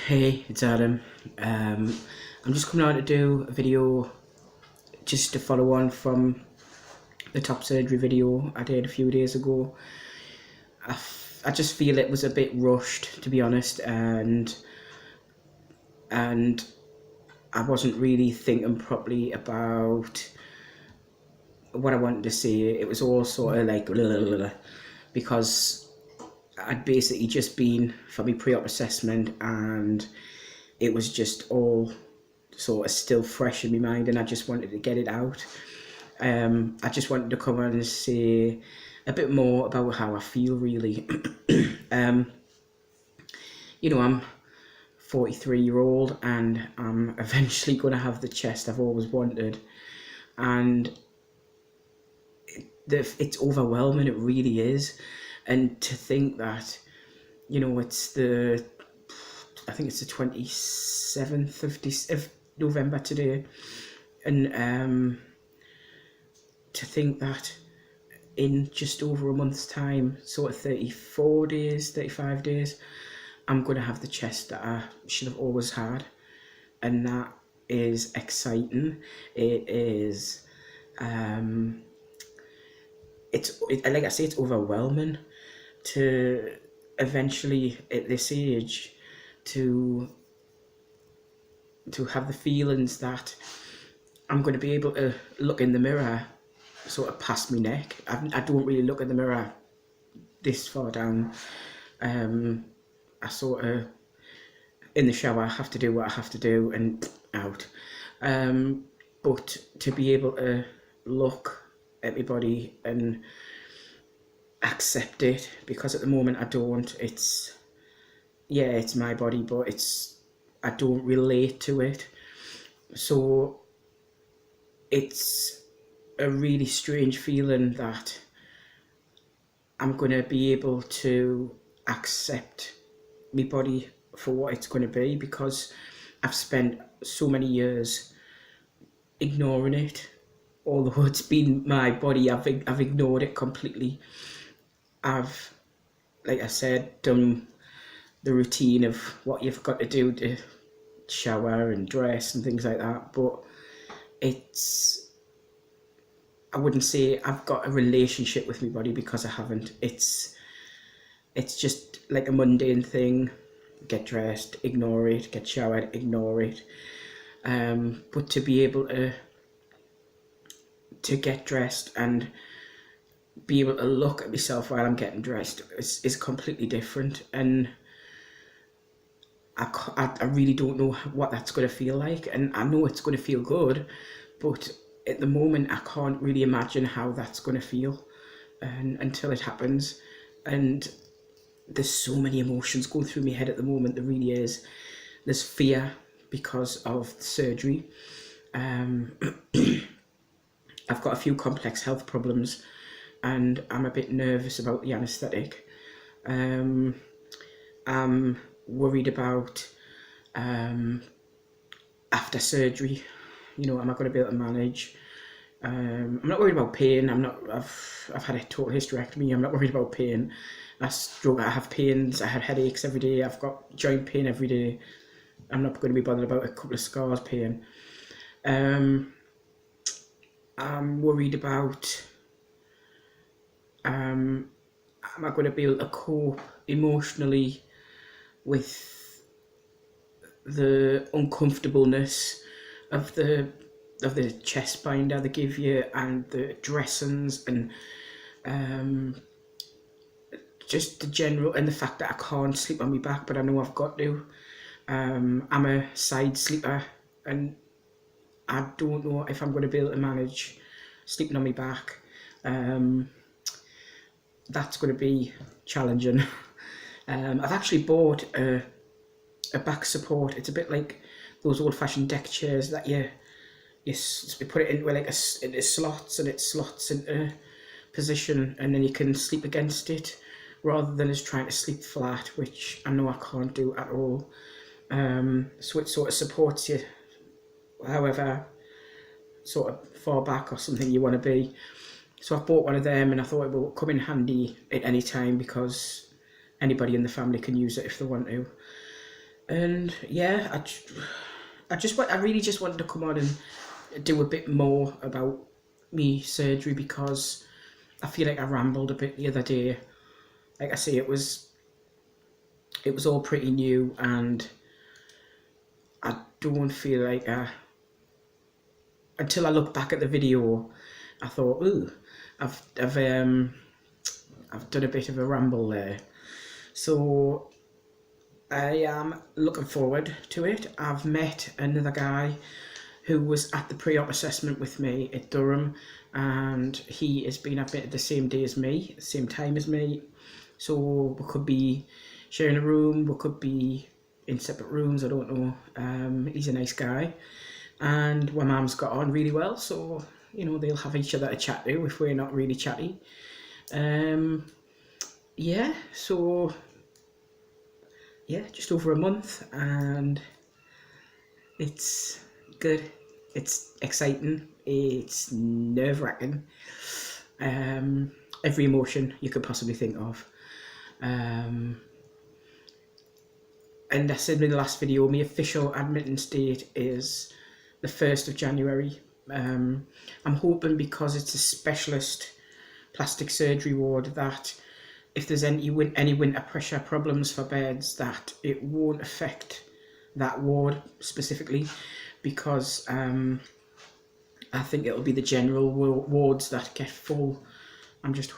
Hey, it's Adam. I'm just coming out to do a video just to follow on from the top surgery video I did a few days ago. I just feel it was a bit rushed, to be honest, and I wasn't really thinking properly about what I wanted to say. It was all sort of like because I'd basically just been for my pre-op assessment, and it was just all sort of still fresh in my mind, and I just wanted to get it out. I just wanted to come on and say a bit more about how I feel, really. um, I'm 43-year-old, and I'm eventually going to have the chest I've always wanted, and it's overwhelming. It really is. And to think that, it's I think it's the 27th of November today, and to think that in just over a month's time, sort of 34 days, 35 days, I'm going to have the chest that I should have always had. And that is exciting. It is, like I say, it's overwhelming to eventually, at this age, to have the feelings that I'm going to be able to look in the mirror sort of past my neck. I don't really look in the mirror this far down. I sort of, in the shower, I have to do what I have to do and out. But to be able to look at my body and accept it, because at the moment I don't. It's my body, but I don't relate to it. So it's a really strange feeling that I'm going to be able to accept my body for what it's going to be, because I've spent so many years ignoring it. Although it's been my body, I've ignored it completely. I've, like I said, done the routine of what you've got to do to shower and dress and things like that, but I wouldn't say I've got a relationship with my body, because I haven't. It's just like a mundane thing. Get dressed, ignore it. Get showered, ignore it. But to be able to get dressed and be able to look at myself while I'm getting dressed is completely different, and I really don't know what that's going to feel like. And I know it's going to feel good, but at the moment I can't really imagine how that's going to feel until it happens. And there's so many emotions going through my head at the moment. There really is. There's fear because of the surgery. I've got a few complex health problems, and I'm a bit nervous about the anaesthetic. I'm worried about after surgery. Am I going to be able to manage? I'm not worried about pain. I've had a total hysterectomy. I'm not worried about pain. I have pains. I had headaches every day. I've got joint pain every day. I'm not going to be bothered about a couple of scars pain. I'm worried about am I going to be able to cope emotionally with the uncomfortableness of the chest binder they give you, and the dressings, and just the general, and the fact that I can't sleep on my back, but I know I've got to. I'm a side sleeper, and I don't know if I'm going to be able to manage sleeping on my back. That's going to be challenging. I've actually bought a back support. It's a bit like those old-fashioned deck chairs that you put it into into slots, and it slots into position, and then you can sleep against it rather than just trying to sleep flat, which I know I can't do at all. So it sort of supports you however sort of far back or something you want to be. So I bought one of them, and I thought it will come in handy at any time, because anybody in the family can use it if they want to. And yeah, I really just wanted to come on and do a bit more about me surgery, because I feel like I rambled a bit the other day. Like I say, it was all pretty new, and I don't feel like until I look back at the video, I thought, ooh, I've done a bit of a ramble there. So I am looking forward to it. I've met another guy who was at the pre-op assessment with me at Durham, and he has been admitted the same day as me, same time as me. So we could be sharing a room, we could be in separate rooms, I don't know. He's a nice guy, and my mum's got on really well, so you know, they'll have each other to chat to if we're not really chatty. Yeah, so yeah, just over a month, and it's good, it's exciting, it's nerve-wracking, every emotion you could possibly think of. And I said in the last video, my official admittance date is the 1st of January. I'm hoping, because it's a specialist plastic surgery ward, that if there's any winter pressure problems for beds, that it won't affect that ward specifically, because I think it'll be the general wards that get full. I'm just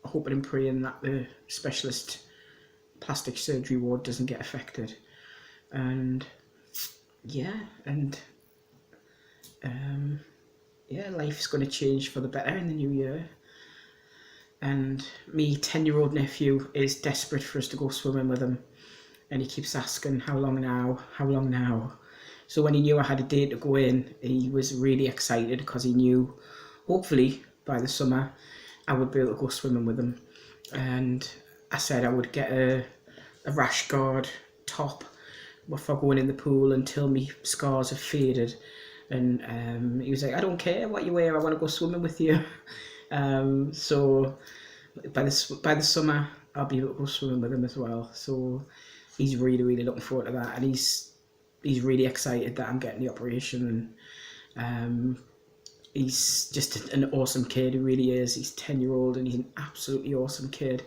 hoping and praying that the specialist plastic surgery ward doesn't get affected. And yeah, yeah, life's going to change for the better in the new year. And me 10-year-old nephew is desperate for us to go swimming with him, and he keeps asking, how long now. So when he knew I had a date to go in, he was really excited, because he knew hopefully by the summer I would be able to go swimming with him. And I said I would get a rash guard top for going in the pool until my scars have faded. And he was like, I don't care what you wear, I want to go swimming with you. So by the summer I'll be able to go swimming with him as well. So he's really looking forward to that, and he's really excited that I'm getting the operation. And he's just an awesome kid, he really is. He's 10-year-old and he's an absolutely awesome kid.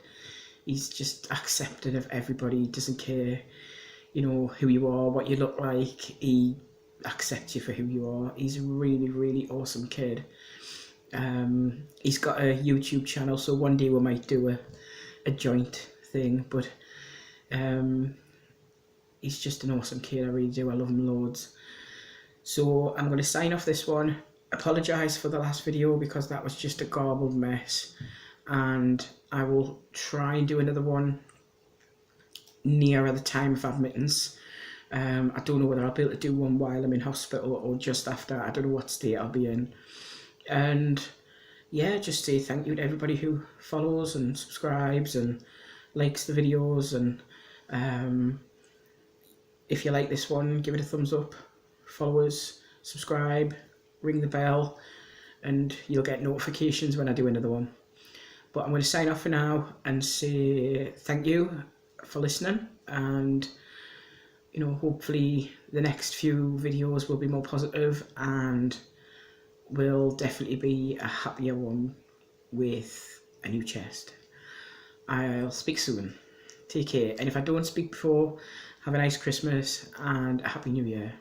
He's just accepting of everybody, he doesn't care, you know, who you are, what you look like. He accepts you for who you are. He's a really awesome kid. He's got a YouTube channel, so one day we might do a joint thing, but he's just an awesome kid, I really do, I love him loads. So I'm going to sign off this one. Apologise for the last video, because that was just a garbled mess, and I will try and do another one nearer the time of admittance. I don't know whether I'll be able to do one while I'm in hospital or just after. I don't know what state I'll be in. And yeah, just say thank you to everybody who follows and subscribes and likes the videos. And if you like this one, give it a thumbs up, follow us, subscribe, ring the bell, and you'll get notifications when I do another one. But I'm going to sign off for now and say thank you for listening, and you know, hopefully the next few videos will be more positive and will definitely be a happier one with a new chest. I'll speak soon. Take care, and if I don't speak before, have a nice Christmas and a happy New Year.